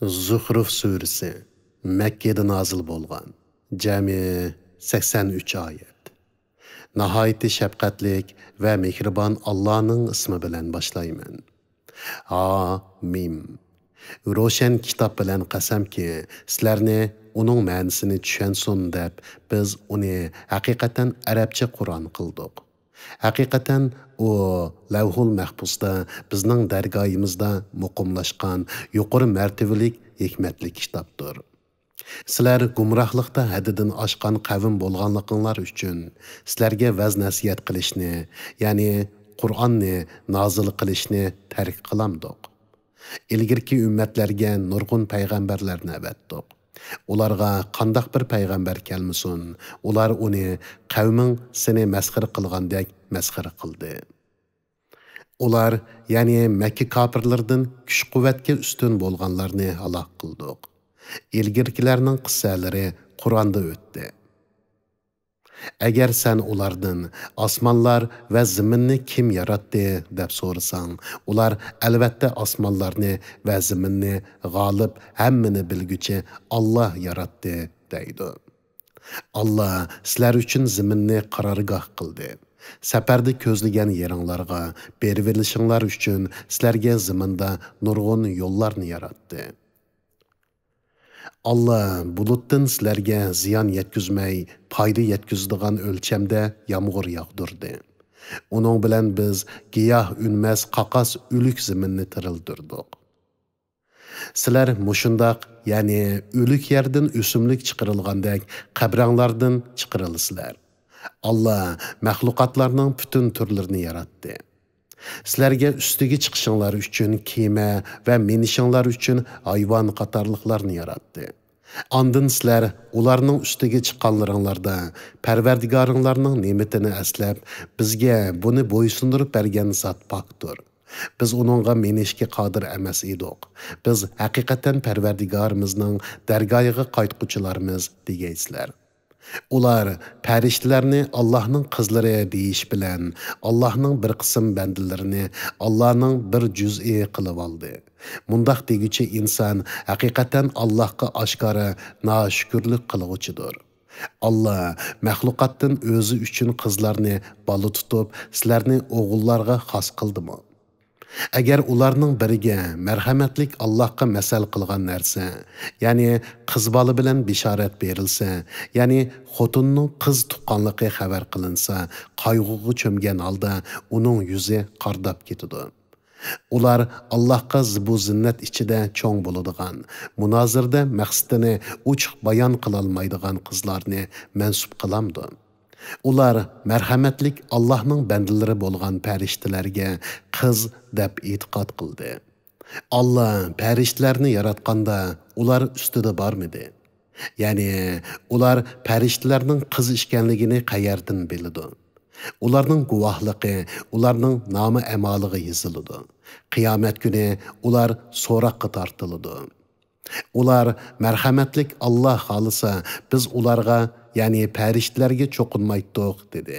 Zuhruf suresi Mekke'de nazil bolgan. Cami 83 ayet. Nahayeti şefkatlik ve mehriban Allah'ın ismi bilen başlayman. Ha, mim. Roşen kitap bilen qasam ki, sizlarni onun ma'nisini tushunsin deb biz uni haqiqatan arabcha Qur'on qildik. Haqiqatan u Lavhul Mahfuzda bizning dargoyimizda muqimlashgan yuqori martabalik hikmatli kitobdir. Sizlar gumrohlikda haddidan oshgan qavm bo'lganliginlar uchun sizlarga vaz nasihat qilishni, ya'ni Qur'onni nozil qilishni tark qilamdik. İlgirki ümmetlerge nurgun peygamberlerine avatdik. Ularga qandaq bir peygamber kelmesin, ular onu qavming seni mesxir qilgandek mesxir qildi. Ular, yani Mekke kafirlerden kuch quvvatga ustun bo'lganlarni halok qildik. İlgirkilerning qissalari Qur'onda o'tdi. Agar sen ulardan osmonlar va zaminni kim yaratdi deb so'rasang, ular albatta osmonlarni va zaminni g'olib hammani bilguchi Alloh yaratdi deydi. Allah sizlar uchun zaminni qarorgoh qildi. Safarda ko'zlagan yeringlarga bervilishinglar uchun sizlarga zaminda nurg'un yo'llarni yaratdi. Allah bulutdan sizlarga ziyon yetkizmay, foyda yetkizadigan o'lchamda yomg'ir yog'dirdi. Uning bilan biz giyoh unmas qaqas o'lik zaminni tirildirdik. Sizlar mushundoq, ya'ni o'lik yerdan o'simlik chiqarilgandek qabranglardan chiqarilisizlar. Allah mahluqotlarning butun turlarini yaratdi. Sizlarga ustiga chiqishinglar uchun kema va minishinglar uchun hayvon qatorliqlarni yaratdi. Ondan sizlar ularning ustiga chiqqanlaringlarda Parvardigoringlarning ne'matini aslab, bizga buni bo'ysundirib bergan zot pokdir. Biz uningga minishga qodir emas edik. Biz haqiqatan Parvardigorimizning dargohiga qaytquchilarimiz degaysizlar. Ular farishtalarni Allohning qizlari deyish bilan Allohning bir qism bandilarini Allohning bir juz'i qilib oldi. Mundaq deguchi inson haqiqatan Allohga oshkora noshukrlik qilg'uchidir. Allah mahluqotdan o'zi uchun qizlarni bola tutib, sizlarni o'g'illarga xos qildimi? Agar ularning biriga marhamatlik Allohga masal qilgan narsa, ya'ni qiz bola bilan bishorat berilsa, ya'ni xotinning qiz tuqqanligi xabar qilinsa, qayg'uga cho'mgan holda uning yuzi qardab ketadi. Ular Allohga zibu zinnat ichida cho'ng bo'ladigan, munozirda maqsadini ochiq bayon qila olmaydigan qizlarni mansub qilamdi. Ular marhamatlik Allohning bandalari bo'lgan farishtalarga qiz deb e'tiqod qildi. Allah farishtalarni yaratganda ular ustida bormidi? Ya'ni ular farishtalarning qiz ekanligini qayerdan biladi? Ularning guvohligi, ularning nomi amoliga yoziladi. Qiyomat kuni ular so'roqqa tortiladi. Ular marhamatlik Allah xolisa biz ularga, ya'ni farishtalarga cho'qinmaydiq dedi.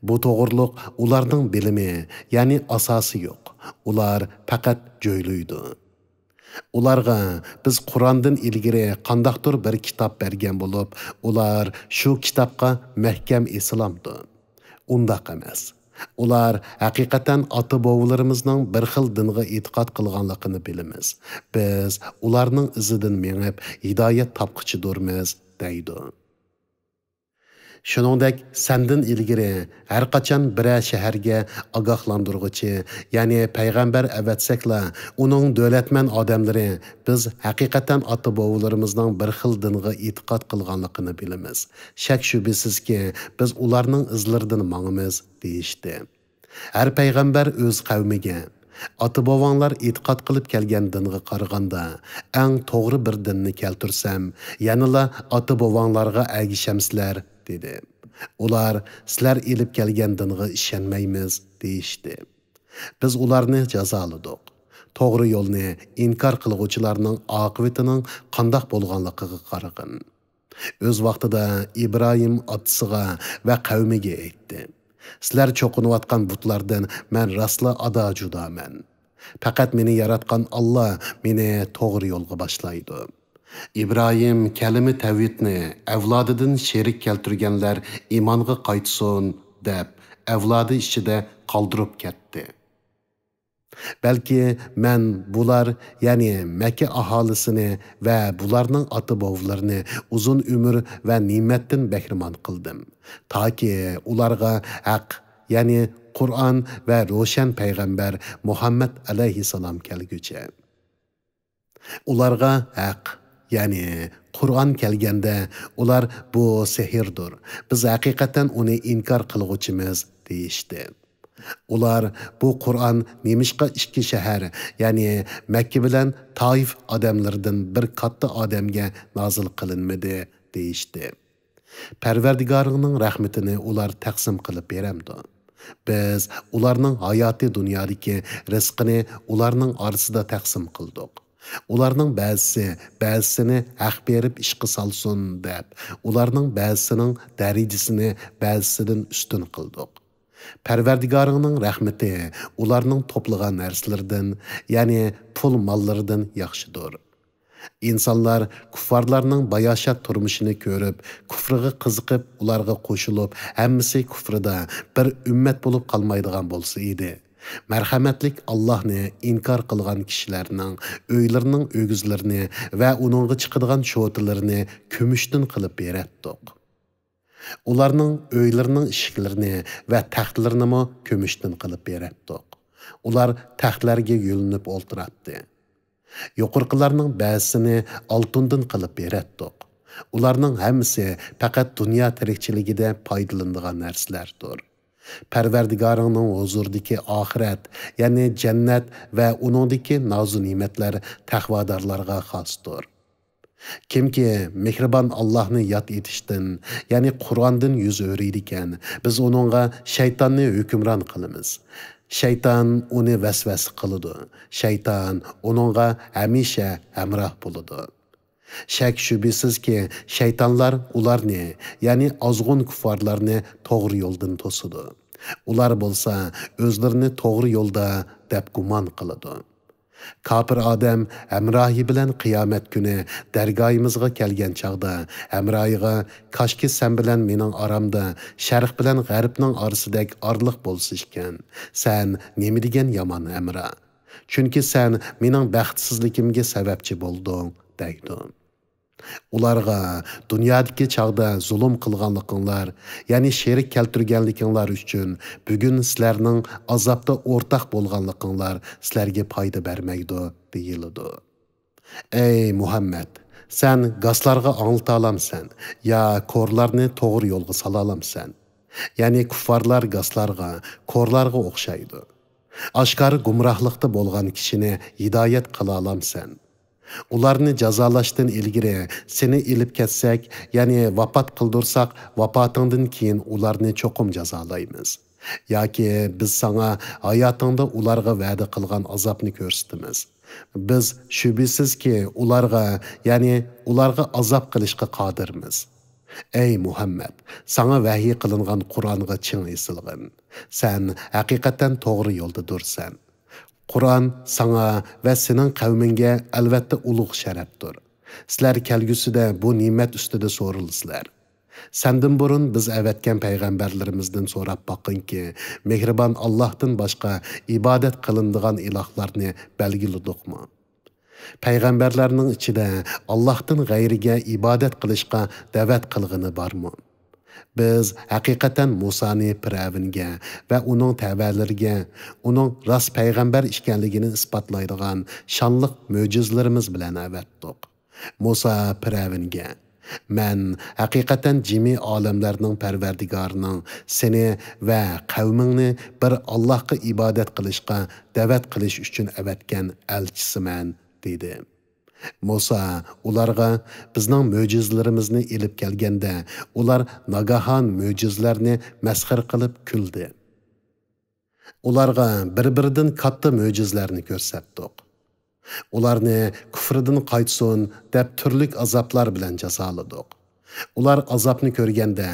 Bu to'g'riliq ularning bilimi, ya'ni asosi yo'q. Ular faqat jo'ylaydi. Ularga biz Qur'ondan ilgari qandaqdir bir kitob bergan bo'lib, ular shu kitobga mahkam eslamdi. Undaq emas. Ular haqiqatan ota-bovlarimizning bir xil dinga e'tiqod qilganligini bilamiz. Biz ularning izidan mengib hidoyat topquchidurmiz deydi. Shuningdek, sandan ilgari har qachon bir shaharga ogohlantiruvchi, ya'ni payg'ambar avatsakla, uning davlatman odamlari biz haqiqatan ota-bovlarimizning bir xil dinga e'tiqod qilganligini bilamiz. Shak shubhisizki, biz ularning izlaridan mangimiz deyishdi. Har payg'ambar o'z qavmiga ota-bovanglar e'tiqod qilib kelgan dinga qaraganda eng to'g'ri bir dinni keltirsam, yanila ota-bovanglarga agishamsizlar dedi. Ular sizlar ilib kelgan dinga ishonmaymiz deyishdi. Biz ularni jazoladik. To'g'ri yo'lni inkor qilguvchilarning oqibatining qandoq bo'lganligiga qaragin. O'z vaqtida İbrahim otasiga va qavmiga aytdi. Sizlar cho'qinayotgan butlardan men rastla ado judaman. Faqat meni yaratgan Allah meni to'g'ri yo'lga boshlaydi. İbrahim kalimi tavhidni avlodidan sherik keltirganlar iymonga qaytsin deb avlodi ichida qoldirib ketdi. Balki men bular, ya'ni Makka aholisini va bularning ota-bovlarini uzun umr va ne'matdan bahramand qildim. Toki ularga haq, ya'ni Qur'on va ro'shan payg'ambar Muhammad alayhissalom kelgucha. Ularga haq, ya'ni Qur'on kelganda ular bu sehrdir. Biz haqiqatan uni inkor qilg'uchimiz deyishdi. Ular bu Qur'on nemishqa ikki shahar, ya'ni Makka bilan Toif odamlaridan bir katta odamga nozil qilinmadi deyishdi. Parvardigoringning rahmatini ular taqsim qilib beramdi. Biz ularning hayoti dunyodagi rizqini ularning orasida taqsim qildik. Ularning ba'zisini haq berib ishqa solsin deb, ularning ba'zisining darajasini ba'zisidan ustun qildik. Parvardigoringning rahmati ularning to'plagan narsalardan, ya'ni pul mollaridan yaxshidir. İnsanlar kuffarlarning bayashat turmushini ko'rib, kufriga qiziqib, ularga qo'shilib, hammasi kufrida bir ummat bo'lib qolmaydigan bo'lsa edi. Marhamatlik Allohni inkor qilgan kishilarning o'ylarining o'gizlarini va uningga chiqadigan sho'tilarini kumushdan qilib beratdik. Ularning o'ylarining ishiklarini va taxtlarini mo kumushdan qilib beratdik. Ular taxtlarga yo'linib o'ltirardi. Yuqorqilarning ba'zisini oltindan qilib beratdik. Ularning hammasi faqat dunyo tirikchiligida foydalanadigan narsalardir. Parvardigoringning huzuridagi oxirat, ya'ni jannat va uningdagi noz-ne'matlar taqvodorlarga xosdir. Kimki mehribon Allohni yod etishdan, ya'ni Qur'ondan yuz o'riydi ekan, biz uningga shaytonni hukmron qilamiz. Shayton uni vasvas qiladi. Shayton uningga hamisha hamroh bo'ladi. Shak shubhisizki, shaytonlar ularni, ya'ni ozg'un kuffarlarni to'g'ri yo'ldan to'sidi. Ular bo'lsa o'zlarini to'g'ri yo'lda deb gumon qiladi. Kafir odam hamrohi bilan qiyomat kuni dargoyimizga kelgan chaqda hamrohiga "Kashki sen bilan mening oramda sharq bilan g'arbning orasidagi orliq bo'lsa ekan. Sen nima degan yomon hamro? Chunki sen mening baxtsizligimga sababchi bo'lding" deydi. Ularga dunyodagi chaqda zulm qilganliginglar, ya'ni sherik keltirganliginglar uchun bugun sizlarning azobda o'rtaq bo'lganliginglar sizlarga foyda bermaydi deyiladi. Ey Muhammad, sen gaslarga anglata olamsan, ya ko'rlarni to'g'ri yo'lga sola olamsan. Ya'ni kuffarlar gaslarga, ko'rlarga o'xshaydi. Oshkor gumrohlikda bo'lgan kishini hidoyat qila olamsan. Ularni jazolashdan ilgari seni ilib ketsak, ya'ni vafot qildirsak, vafotingdan keyin ularni cho'qim jazolaymiz. Yoki biz sana hayotingda ularga va'da qilgan azobni ko'rsatamiz. Biz shubhisizki ularga azob qilishga qodirmiz. Ey Muhammad, sana vahiy qilingan Qur'onga chin esilg'in. Sen haqiqatan to'g'ri yo'lda dursan. Qur'on sana va sening qavmingga albatta ulug' sharafdir. Sizlar kelgusida bu ne'mat ustida so'rilsizlar. Sandan burun biz avatgan payg'ambarlarimizdan so'rab boqingki, mehribon Allohdan boshqa ibodat qilinadigan ilohlarni belgiladikmi? Payg'ambarlarning ichida Allohdan g'ayriga ibodat qilishga da'vat qilg'ini bormi? Biz haqiqatan Musoni Firavunga va uning tabalariga uning rost payg'ambar ekanligini isbotlaydigan shonliq mo'jizlarimiz bilan avatdik. Musa Firavunga: "Men haqiqatan jami olamlarning Parvardigorining seni va qavmingni bir Allohga ibodat qilishga da'vat qilish uchun avatgan elchisiman" dedi. Musa ularga bizning mo'jizlarimizni ilib kelganda, ular nagahan mo'jizlarni masxar qilib kuldi. Ularga bir-biridan katta mo'jizlarni ko'rsatdik. Ularni kufridan qaytsin deb turli azoblar bilan jazoladik. Ular azapni ko'rganda,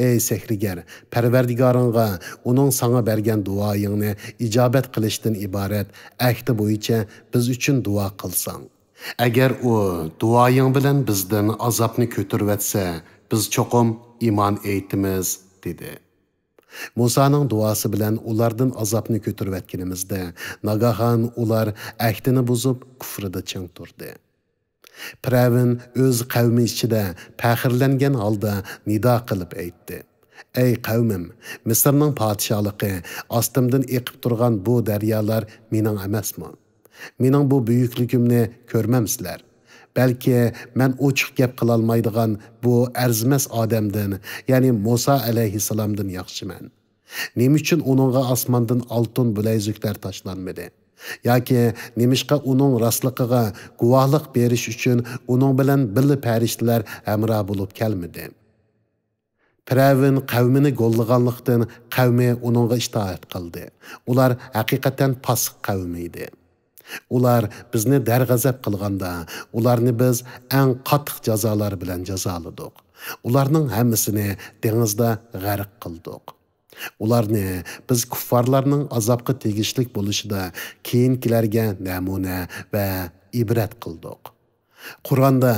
ey sehrigar, Parvardigoringga uning sana bergan duoyingni ijobat qilishdan iborat ahdi bo'yicha biz uchun duo qilsang. Agar u duoying bilan bizdan azobni ko'tarvatsa, biz cho'qim iymon aytimiz, dedi. Musaning duosi bilan ulardan azobni ko'tarvatganimizda, nagahan ular ahdini buzib kufrida ching turdi. Piravin o'z qavmi ichida faxrlangan holda nido qilib aytdi. Ey qavmim, Misrning podshohligi ostimdan eqib turgan bu daryolar mening emasmi? Mening bu buyukligimni ko'rmamsizlar. Balki men ochiq gap qila olmaydigan bu arzimas odamdan, ya'ni Musa alayhissalomdan yaxshiman. Nima uchun uningga osmondan oltin bilayzuklar tashlanmadi? Yoki nemishqa uning rostligiga guvohlik berish uchun uning bilan birga farishtalar hamroh bo'lib kelmadi? Piravin qavmini go'llaganlikdan qavmi uningga itoat qildi. Ular haqiqatan pasiq qavm edi. Ular bizni darg'azab qilganda, ularni biz eng qattiq jazolar bilan jazoladik. Ularning hammasini dengizda g'arq qildik. Ularni biz kuffarlarning azobga tegishlik bo'lishida keyingilarga namuna va ibrat qildik. Qur'onda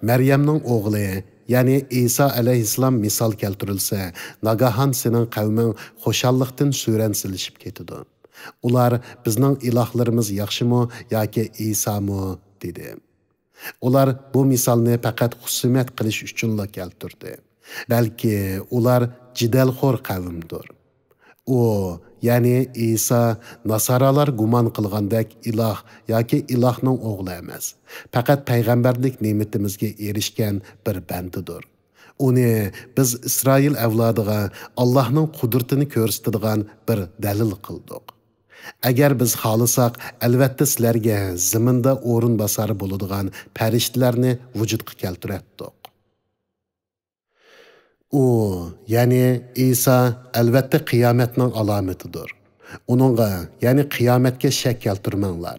Maryamning o'g'li, ya'ni Isa alayhissalom misol keltirilsa, nagahan sening qavming xushallikdan suransilishib ketadi. Ular bizning ilohlarimiz yaxshimi yoki Isa'mi dedi. Ular bu misolni faqat xusumat qilish uchunla keltirdi. Balki ular jidalxo'r qavmdir. U, ya'ni Isa nasaralar gumon qilgandek iloh yoki ilohning o'g'li emas. Faqat payg'ambarlik ne'matimizga erishgan bir bandidir. Uni biz Isroil avlodiga Allohning qudratini ko'rsatadigan bir dalil qildik. Agar biz xohlasak, albatta sizlarga zaminda o'rin bosari bo'ladigan farishtalarni vujudga keltirdik. U, ya'ni Isa albatta qiyomatning alomatidir. Uningga, ya'ni qiyomatga shak keltirmanglar.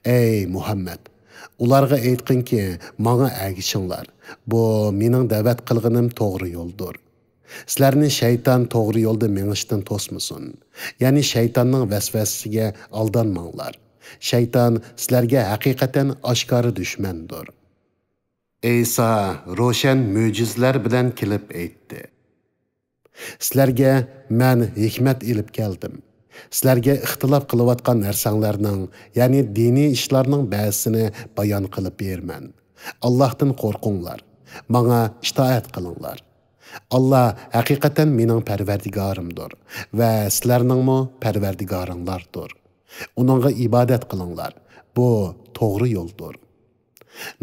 Ey Muhammad, ularga aytqinki, menga agishinglar. Bu mening da'vat qilganim to'g'ri yo'ldir. Sizlarni shayton to'g'ri yo'lda mengishdan to'smasin. Ya'ni shaytonning vasvasasiga aldanmanglar. Shayton sizlarga haqiqatan oshkora dushmandir. İsa ro'shan mo'jizlar bilan kelib aytdi. Sizlarga men hikmat ilib keldim. Sizlarga ixtilof qilayotgan narsanglarning, ya'ni diniy ishlarning ba'zisini bayon qilib berman. Allohdan qo'rqinglar. Menga itoat qilinglar. Allah haqiqatan mening parvardigorimdir va sizlarningmi parvardigoringlardir. Uningga ibodat qilinglar. Bu to'g'ri yo'ldir.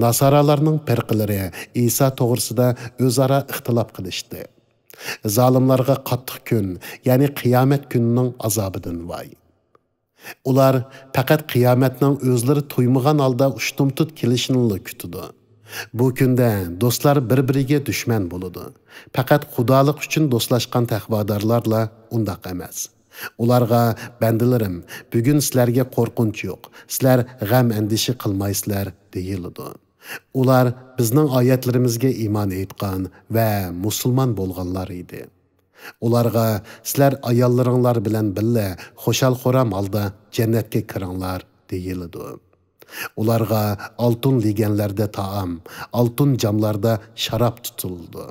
Nasaralarning firqalari İsa to'g'risida o'zaro ixtilof qilishdi. Zalimlarga qattiq kun, ya'ni qiyomat kunining azobidan voy. Ular faqat qiyomatning o'zlari to'ymagan holda ushtumtut kelishini kutdi. Bu kunda do'stlar bir-biriga dushman bo'ladi. Faqat xudolik uchun do'stlashgan taqvodorlarla undaq emas. Ularga bandilarim, bugun sizlarga qo'rqinch yo'q. Sizlar g'am andishi qilmaysizlar deyildi. Ular bizning oyatlarimizga iymon etgan va musulmon bo'lganlar edi. Ularga sizlar ayollaringlar bilan birga xo'shal-xo'ram holda jannatga kiringlar deyildi. Ularga oltin leganlarda taom, oltin jamlarda sharob tutildi.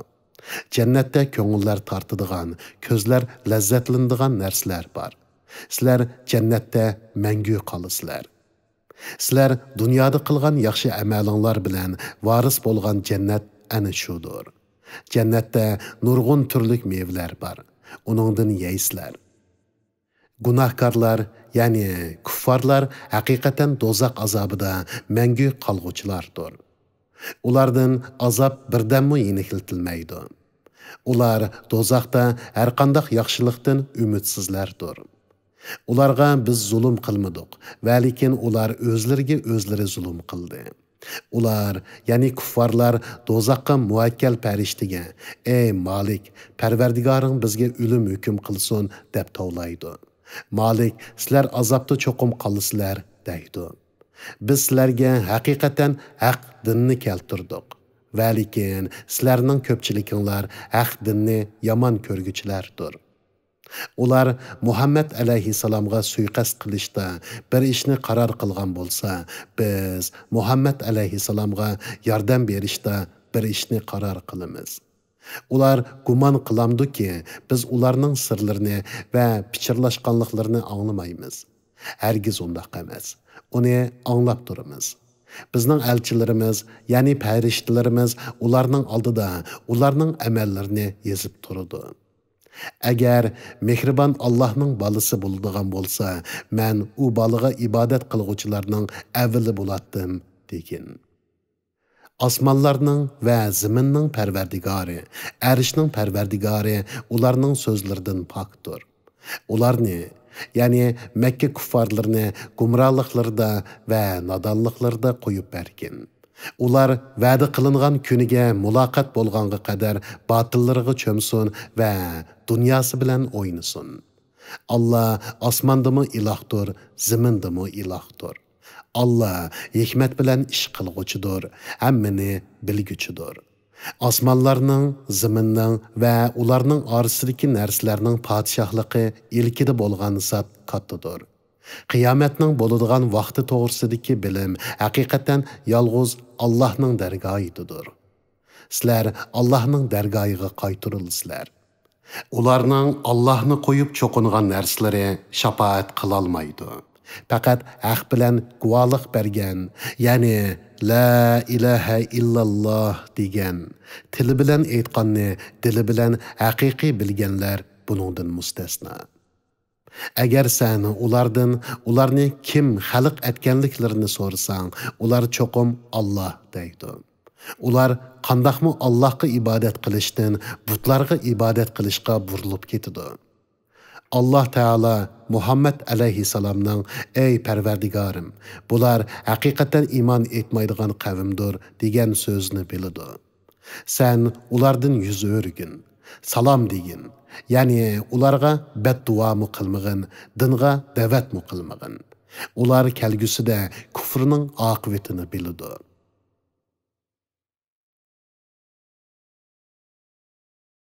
Jannatda ko'ngillar tortadigan, ko'zlar lazzatlanadigan narsalar bor. Sizlar jannatda mangu qolasizlar. Sizlar dunyoda qilgan yaxshi amalinglar bilan varis bo'lgan jannat ana shudir. Jannatda nurg'un turlik mevlar bor. Uningdan yeysizlar. Gunohkorlar, ya'ni kuffarlar haqiqatan do'zax azobida mangu qolg'uchilardir. Ulardan azob birdammi yengiltilmaydi. Ular do'zaxda har qanday yaxshilikdan umidsizlardir. Ularga biz zulm qilmadik, va lekin ular o'zlariga o'zlari zulm qildi. Ular, ya'ni kuffarlar do'zaxga muvakkal farishtaga, ey Malik, Parvardigoring bizga o'lim hukm qilsin deb tovlaydi. Malik, sizlar azobda cho'qim qolasizlar deydi. Biz sizlarga haqiqatan haq dinni keltirdik va lekin sizlarning ko'pchilikinglar haq dinni yomon ko'rguvchilardir. Ular Muhammad alayhissalomga suiqasd qilishda bir ishni qaror qilgan bo'lsa, biz Muhammad alayhissalomga yordam berishda bir ishni qaror qilamiz. Ular gumon qilamdiki, biz ularning sirlarini va pichirlashganliklarini anglamaymiz. Hargiz undaq emas. Uni anglab turamiz. Bizning elchilarimiz, ya'ni farishtalarimiz ularning oldida ularning amallarini yozib turadi. Agar mehribon Allohning balasi bo'ladigan bo'lsa, men u balaga ibodat qilguvchilarning avvali bo'latdim degan. Osmonlarning va zaminning parvardigori, arshning parvardigori ularning so'zlaridan pokdir. Ularni, ya'ni Makka kuffarlarini gumrohliklarda va nodonliklarda qo'yib bergan. Ular va'da qilingan kuniga muloqot bo'lganga qadar botillariga cho'msin va dunyosi bilan o'ynasin. Allah osmondami ilohdir, zamindami ilohdir. Allah hikmat bilan ish qilg'uchidir, hammani bilguchidir. Osmonlarning, zaminning va ularning orasidagi narsalarning podshohligi ilkida bo'lgan zot kattadir. Qiyomatning bo'ladigan vaqti to'g'risidagi bilim haqiqatan yolg'iz Allohning dargohidir. Sizlar Allohning dargohiga qaytirilsizlar. Ularning Allohni qo'yib cho'qingan narsalari shafaat qila olmaydi. Faqat haq bilan guvohlik bergan, ya'ni la ilaha illalloh degan, tili bilan aytganni dili bilan haqiqiy bilganlar buningdan mustasno. Agar sen ularni kim xalq etganliklarini so'rasang, ular cho'qim Alloh deydi. Ular qandaqmi Allohga ibodat qilishdan butlarga ibodat qilishga burilib ketdi. Allah Teala Muhammad alayhissalomning ey parvardigorim, bular haqiqatan iymon etmaydigan qavmdir degan so'zni biladi. Sen ulardan yuz o'rgin, salom degin. Ya'ni ularga badduomu qilmag'in, dinga da'vatmu qilmag'in. Ular kelgusida kufrning oqibatini biladi.